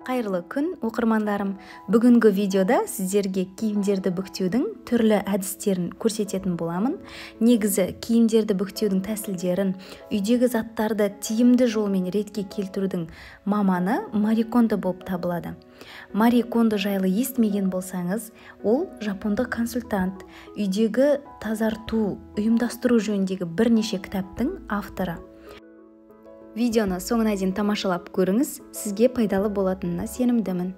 Қайырлы күн, оқырмандарым. Бүгінгі видеода сіздерге киімдерді бүктеудің түрлі әдістерін көрсететін боламын. Негізі киімдерді бүктеудің тәсілдерін, үйдегі заттарды тиімді жолмен ретке келтірудің маманы Мари Кондо болып табылады. Мари Кондо жайлы естімеген болсаңыз, ол жапондық консультант, үйдегі тазарту, ұйымдастыру жөніндегі бірнеше кітаптың авторы. Видеоны соңына дейін тамашалап көріңіз, сізге пайдалы болатынына сенімдімін.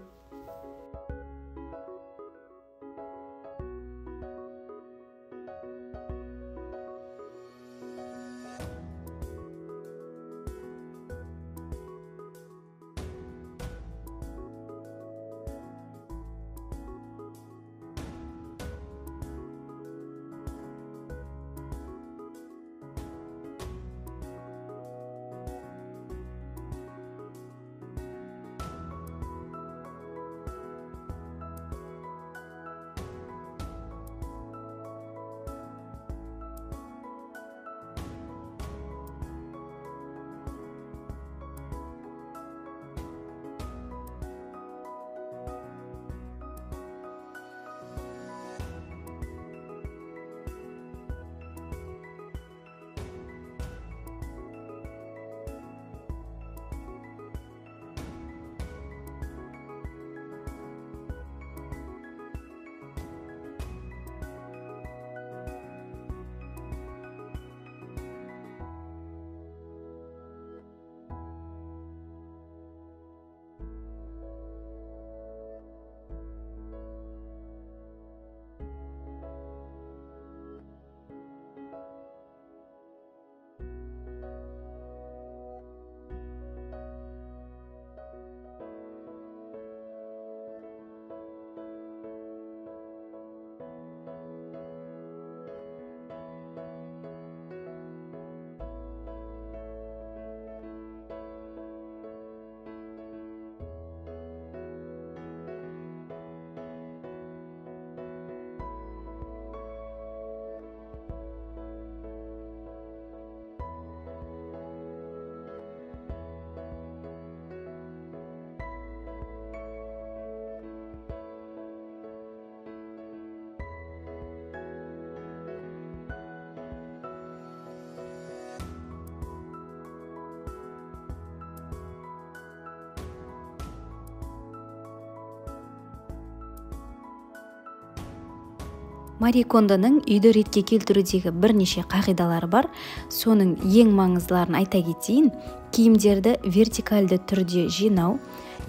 Мари Кондоның үйді ретке келтірудегі бірнеше қағидалары бар. Соның ең маңыздыларын айта кетейін. Киімдерді вертикальды түрде жинау,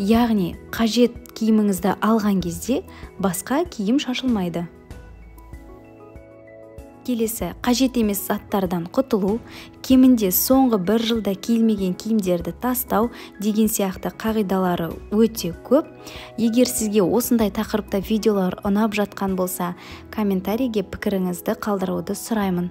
яғни қажет киіміңізді алған кезде басқа киім шашылмайды. Келесі, қажет емес заттардан құтылу, кемінде соңғы бір жылда киілмеген киімдерді тастау деген сияқты қағидалары өте көп. Егер сізге осындай тақырыпта видеолар ұнап жатқан болса, комментарийге пікіріңізді қалдыруды сұраймын.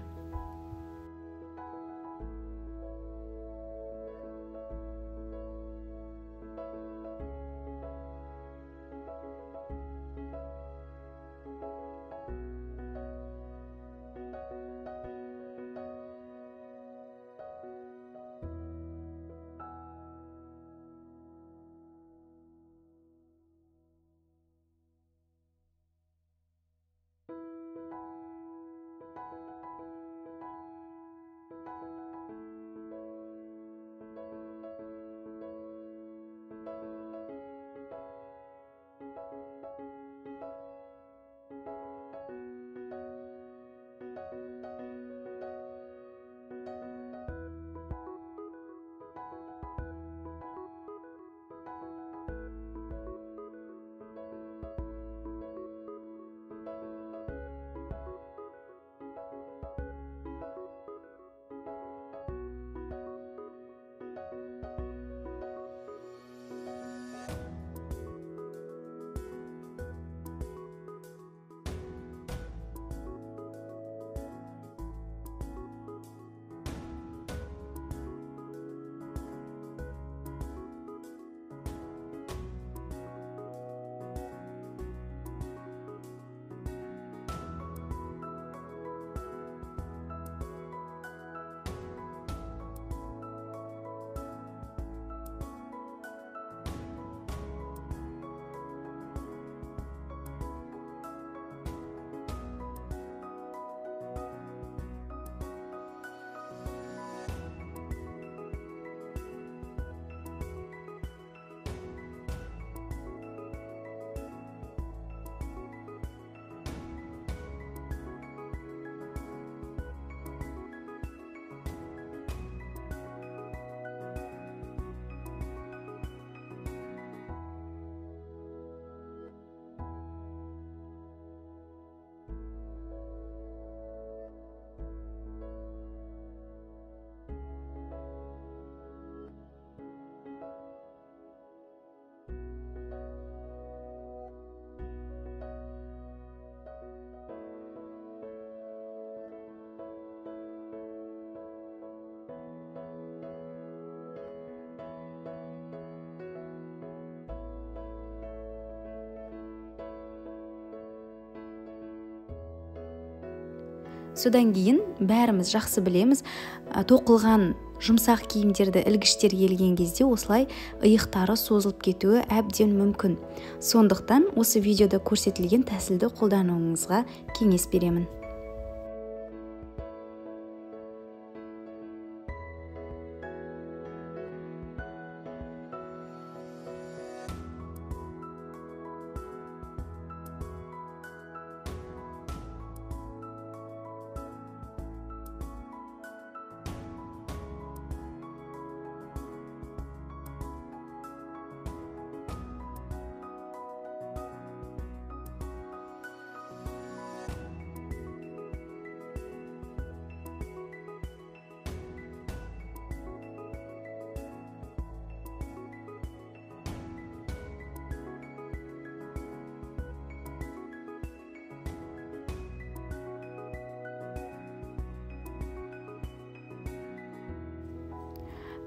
Содан кейін бәріміз жақсы білеміз, тоқылған жұмсақ киімдерді ілгіштер келген кезде осылай иықтары созылып кетуі әбден мүмкін. Сондықтан осы видеода көрсетілген тәсілді қолдануыңызға кеңес беремін.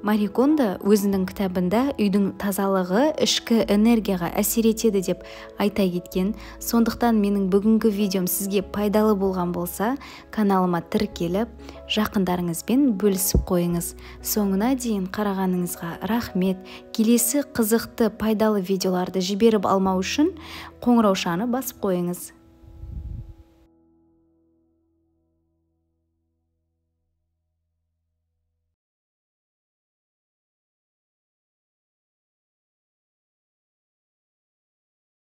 Мари Кондо өзінің кітабында үйдің тазалығы ішкі энергияға әсер етеді деп айта кеткен. Сондықтан менің бүгінгі видеом сізге пайдалы болған болса, каналыма тіркеліп, жақындарыңызбен бөлісіп қойыңыз. Соңына дейін қарағаныңызға рахмет. Келесі қызықты пайдалы видеоларды жіберіп алмау үшін қоңыраушаны басып қойыңыз.